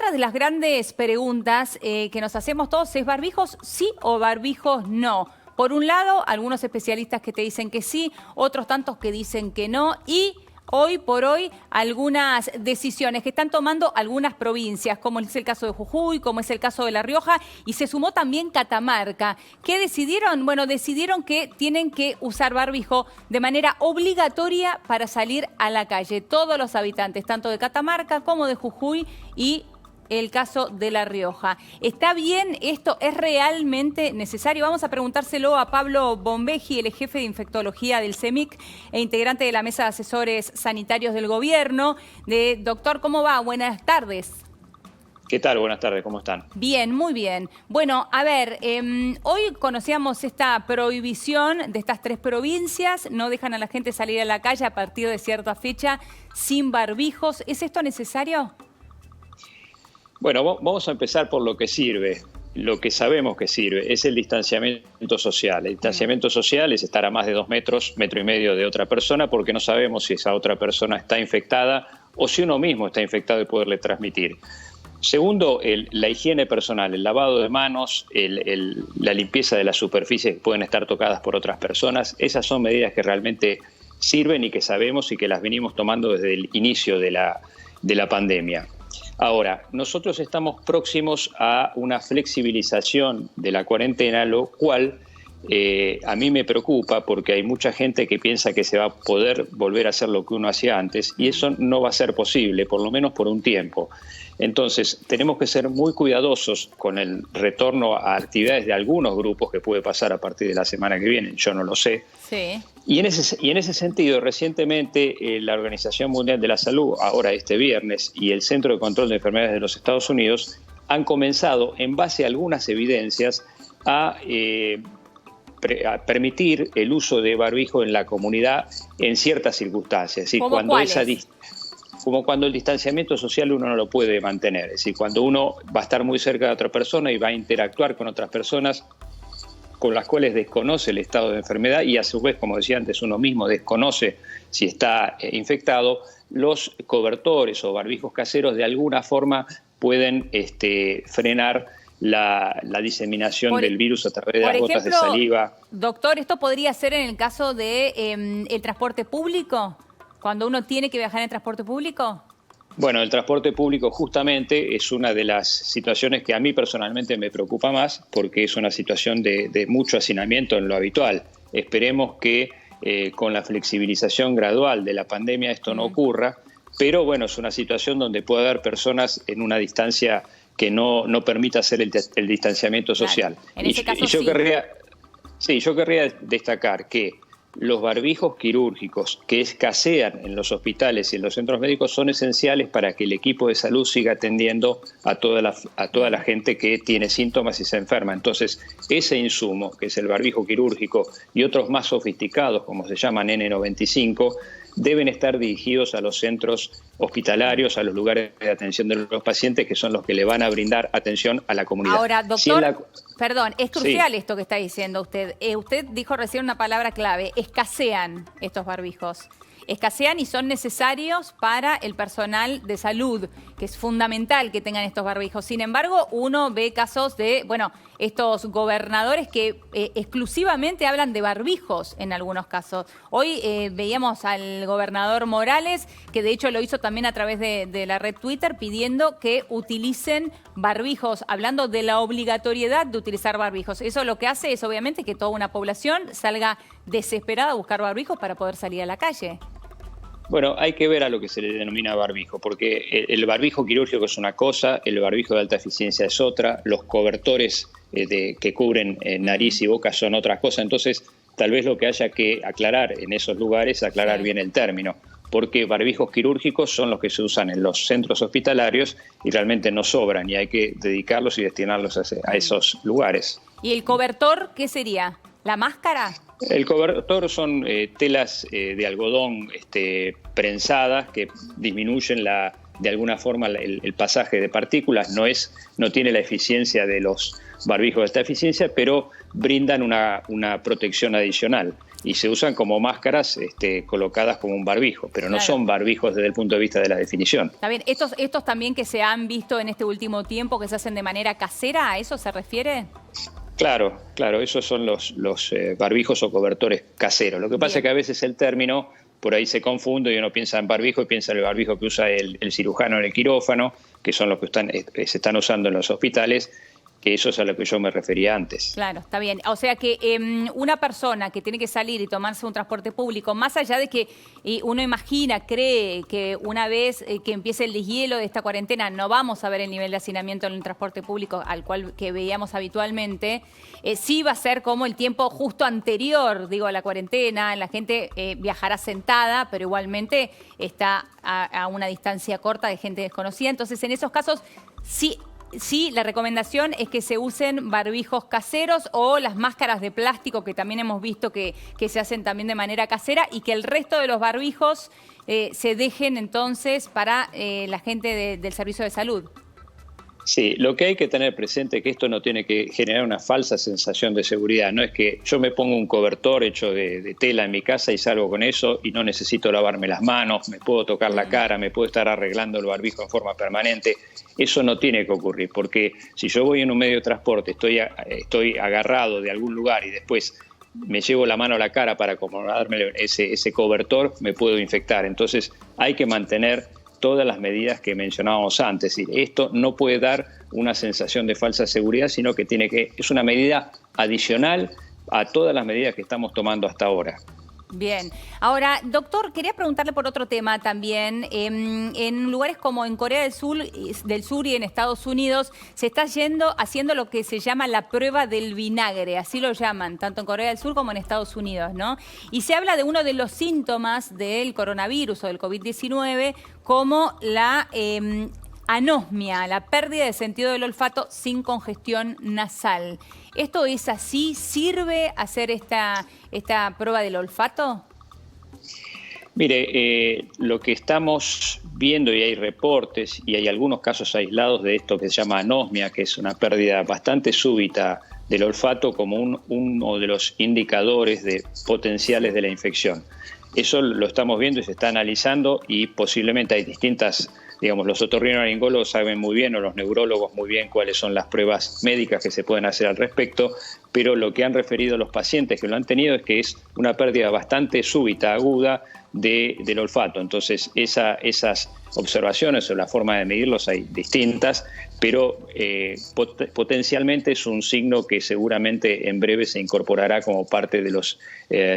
otra de las grandes preguntas que nos hacemos todos es ¿barbijos sí o barbijos no? Por un lado, algunos especialistas que te dicen que sí, otros tantos que dicen que no y hoy por hoy algunas decisiones que están tomando algunas provincias, como es el caso de Jujuy, como es el caso de La Rioja, y se sumó también Catamarca. ¿Qué decidieron? Bueno, decidieron que tienen que usar barbijo de manera obligatoria para salir a la calle. Todos los habitantes, tanto de Catamarca como de Jujuy y el caso de La Rioja. ¿Está bien esto? ¿Es realmente necesario? Vamos a preguntárselo a Pablo Bombeji, el jefe de infectología del CEMIC e integrante de la mesa de asesores sanitarios del gobierno. Doctor, ¿cómo va? Buenas tardes. ¿Qué tal? Buenas tardes, ¿cómo están? Bien, muy bien. Bueno, a ver, hoy conocíamos esta prohibición de estas 3 provincias, no dejan a la gente salir a la calle a partir de cierta fecha sin barbijos. ¿Es esto necesario? Bueno, vamos a empezar por lo que sirve, lo que sabemos que sirve, es el distanciamiento social. El distanciamiento social es estar a más de 2 metros, 1,5 metros de otra persona, porque no sabemos si esa otra persona está infectada o si uno mismo está infectado y poderle transmitir. Segundo, la higiene personal, el lavado de manos, la limpieza de las superficies que pueden estar tocadas por otras personas. Esas son medidas que realmente sirven y que sabemos y que las venimos tomando desde el inicio de la pandemia. Ahora, nosotros estamos próximos a una flexibilización de la cuarentena, lo cual a mí me preocupa porque hay mucha gente que piensa que se va a poder volver a hacer lo que uno hacía antes y eso no va a ser posible, por lo menos por un tiempo. Entonces, tenemos que ser muy cuidadosos con el retorno a actividades de algunos grupos que puede pasar a partir de la semana que viene, yo no lo sé. Sí. Y en ese sentido, recientemente la Organización Mundial de la Salud, ahora este viernes, y el Centro de Control de Enfermedades de los Estados Unidos han comenzado, en base a algunas evidencias, a permitir el uso de barbijo en la comunidad en ciertas circunstancias. ¿Sí? ¿Cómo cuáles? Como cuando el distanciamiento social uno no lo puede mantener. Es decir, cuando uno va a estar muy cerca de otra persona y va a interactuar con otras personas con las cuales desconoce el estado de enfermedad y a su vez, como decía antes, uno mismo desconoce si está infectado, los cobertores o barbijos caseros de alguna forma pueden frenar la diseminación del virus a través de las gotas de saliva. Doctor, ¿esto podría ser en el caso de el transporte público? ¿Cuando uno tiene que viajar en transporte público? Bueno, el transporte público justamente es una de las situaciones que a mí personalmente me preocupa más porque es una situación de mucho hacinamiento en lo habitual. Esperemos que con la flexibilización gradual de la pandemia esto no ocurra, pero bueno, es una situación donde puede haber personas en una distancia que no permita hacer el distanciamiento social. Claro. En ese caso yo querría destacar que los barbijos quirúrgicos que escasean en los hospitales y en los centros médicos son esenciales para que el equipo de salud siga atendiendo a toda la gente que tiene síntomas y se enferma. Entonces, ese insumo, que es el barbijo quirúrgico y otros más sofisticados, como se llaman N95, deben estar dirigidos a los centros hospitalarios, a los lugares de atención de los pacientes, que son los que le van a brindar atención a la comunidad. Ahora, doctor, perdón, es crucial esto que está diciendo usted. Usted dijo recién una palabra clave, escasean estos barbijos. Escasean y son necesarios para el personal de salud, que es fundamental que tengan estos barbijos. Sin embargo, uno ve casos de, estos gobernadores que exclusivamente hablan de barbijos en algunos casos. Hoy veíamos al gobernador Morales, que de hecho lo hizo también a través de la red Twitter, pidiendo que utilicen barbijos, hablando de la obligatoriedad de utilizar barbijos. Eso lo que hace es obviamente que toda una población salga desesperada a buscar barbijos para poder salir a la calle. Bueno, hay que ver a lo que se le denomina barbijo, porque el barbijo quirúrgico es una cosa, el barbijo de alta eficiencia es otra, los cobertores que cubren nariz y boca son otras cosas. Entonces, tal vez lo que haya que aclarar en esos lugares, aclarar bien el término, porque barbijos quirúrgicos son los que se usan en los centros hospitalarios y realmente no sobran y hay que dedicarlos y destinarlos a esos lugares. ¿Y el cobertor qué sería? ¿La máscara? El cobertor son telas de algodón prensadas que disminuyen la de alguna forma el pasaje de partículas no tiene la eficiencia de los barbijos de esta eficiencia, pero brindan una protección adicional y se usan como máscaras colocadas como un barbijo, pero no son barbijos desde el punto de vista de la definición. Está bien. Estos también que se han visto en este último tiempo, que se hacen de manera casera, ¿a eso se refiere? Claro, esos son los barbijos o cobertores caseros. Lo que pasa es que a veces el término por ahí se confunde y uno piensa en barbijo y piensa en el barbijo que usa el cirujano en el quirófano, que son los que se están usando en los hospitales, que eso es a lo que yo me refería antes. Claro, está bien. O sea que una persona que tiene que salir y tomarse un transporte público, más allá de que uno cree que una vez que empiece el deshielo de esta cuarentena no vamos a ver el nivel de hacinamiento en el transporte público al cual que veíamos habitualmente, sí va a ser como el tiempo justo anterior, digo, a la cuarentena. La gente viajará sentada, pero igualmente está a una distancia corta de gente desconocida. Entonces, en esos casos, sí, la recomendación es que se usen barbijos caseros o las máscaras de plástico que también hemos visto que se hacen también de manera casera, y que el resto de los barbijos se dejen entonces para la gente del servicio de salud. Sí, lo que hay que tener presente es que esto no tiene que generar una falsa sensación de seguridad. No es que yo me pongo un cobertor hecho de tela en mi casa y salgo con eso y no necesito lavarme las manos, me puedo tocar la cara, me puedo estar arreglando el barbijo en forma permanente. Eso no tiene que ocurrir, porque si yo voy en un medio de transporte, estoy agarrado de algún lugar y después me llevo la mano a la cara para acomodarme ese cobertor, me puedo infectar. Entonces hay que mantener todas las medidas que mencionábamos antes. Esto no puede dar una sensación de falsa seguridad, sino que es una medida adicional a todas las medidas que estamos tomando hasta ahora. Bien. Ahora, doctor, quería preguntarle por otro tema también. En lugares como en Corea del Sur y en Estados Unidos se está haciendo lo que se llama la prueba del vinagre, así lo llaman, tanto en Corea del Sur como en Estados Unidos, ¿no? Y se habla de uno de los síntomas del coronavirus o del COVID-19 como la anosmia, la pérdida de sentido del olfato sin congestión nasal. ¿Esto es así? ¿Sirve hacer esta prueba del olfato? Mire, lo que estamos viendo, y hay reportes y hay algunos casos aislados de esto que se llama anosmia, que es una pérdida bastante súbita del olfato como uno de los indicadores potenciales de la infección. Eso lo estamos viendo y se está analizando, y posiblemente hay distintas, digamos, los otorrinolaringólogos saben muy bien, o los neurólogos muy bien, cuáles son las pruebas médicas que se pueden hacer al respecto, pero lo que han referido los pacientes que lo han tenido es que es una pérdida bastante súbita, aguda, del olfato. Entonces, esas observaciones o la forma de medirlos hay distintas, pero potencialmente es un signo que seguramente en breve se incorporará como parte de los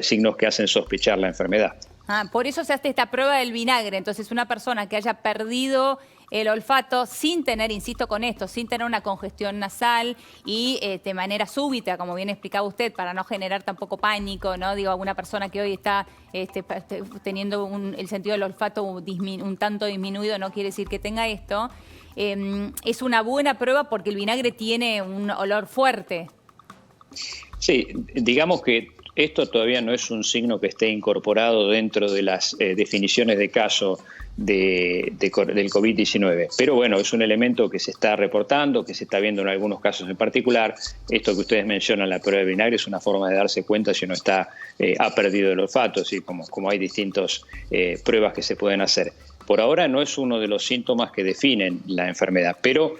signos que hacen sospechar la enfermedad. Por eso se hace esta prueba del vinagre. Entonces, una persona que haya perdido el olfato sin tener, insisto con esto, sin tener una congestión nasal y de manera súbita, como bien explicaba usted, para no generar tampoco pánico, ¿no? Digo, alguna persona que hoy está teniendo el sentido del olfato un tanto disminuido, no quiere decir que tenga esto. Es una buena prueba porque el vinagre tiene un olor fuerte. Sí, digamos que esto todavía no es un signo que esté incorporado dentro de las definiciones de caso del COVID-19. Pero bueno, es un elemento que se está reportando, que se está viendo en algunos casos en particular. Esto que ustedes mencionan, la prueba de vinagre, es una forma de darse cuenta si uno ha perdido el olfato, ¿sí? Como hay distintas pruebas que se pueden hacer. Por ahora no es uno de los síntomas que definen la enfermedad, pero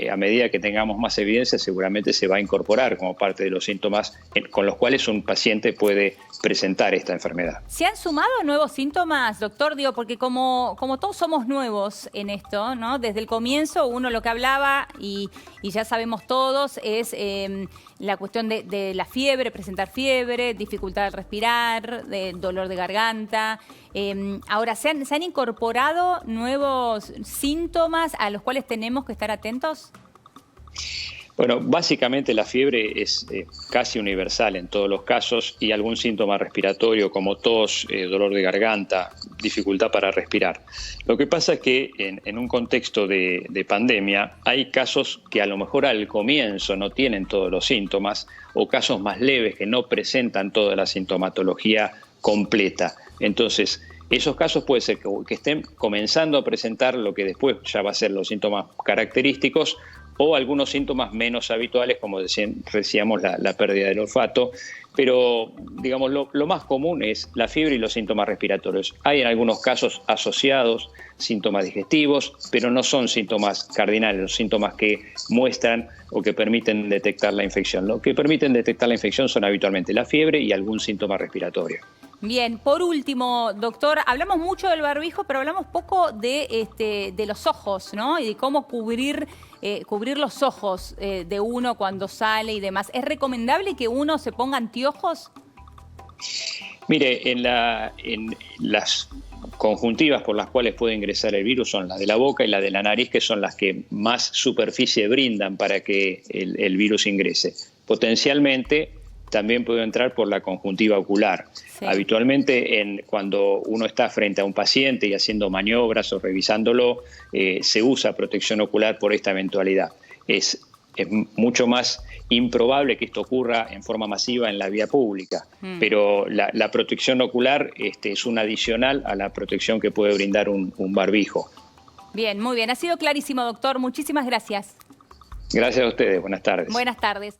a medida que tengamos más evidencia seguramente se va a incorporar como parte de los síntomas con los cuales un paciente puede presentar esta enfermedad. ¿Se han sumado nuevos síntomas, doctor? Digo, porque como todos somos nuevos en esto, ¿no? Desde el comienzo uno lo que hablaba, y ya sabemos todos, es la cuestión de la fiebre, presentar fiebre, dificultad al respirar, dolor de garganta. Ahora, ¿se han incorporado nuevos síntomas a los cuales tenemos que estar atentos? Bueno, básicamente la fiebre es casi universal en todos los casos, y algún síntoma respiratorio como tos, dolor de garganta, dificultad para respirar. Lo que pasa es que en un contexto de pandemia hay casos que a lo mejor al comienzo no tienen todos los síntomas, o casos más leves que no presentan toda la sintomatología completa. Entonces, Esos casos puede ser que estén comenzando a presentar lo que después ya va a ser los síntomas característicos o algunos síntomas menos habituales, como decíamos, la pérdida del olfato. Pero, digamos, lo más común es la fiebre y los síntomas respiratorios. Hay en algunos casos asociados síntomas digestivos, pero no son síntomas cardinales, los síntomas que muestran o que permiten detectar la infección. Lo que permiten detectar la infección son habitualmente la fiebre y algún síntoma respiratorio. Bien, por último, doctor, hablamos mucho del barbijo, pero hablamos poco de los ojos, ¿no? Y de cómo cubrir los ojos de uno cuando sale y demás. ¿Es recomendable que uno se ponga anteojos? Mire, en las conjuntivas por las cuales puede ingresar el virus son la de la boca y la de la nariz, que son las que más superficie brindan para que el virus ingrese. Potencialmente también puede entrar por la conjuntiva ocular. Sí. Habitualmente cuando uno está frente a un paciente y haciendo maniobras o revisándolo, se usa protección ocular por esta eventualidad. Es mucho más improbable que esto ocurra en forma masiva en la vía pública, pero la protección ocular es una adicional a la protección que puede brindar un barbijo. Bien, muy bien. Ha sido clarísimo, doctor. Muchísimas gracias. Gracias a ustedes. Buenas tardes. Buenas tardes.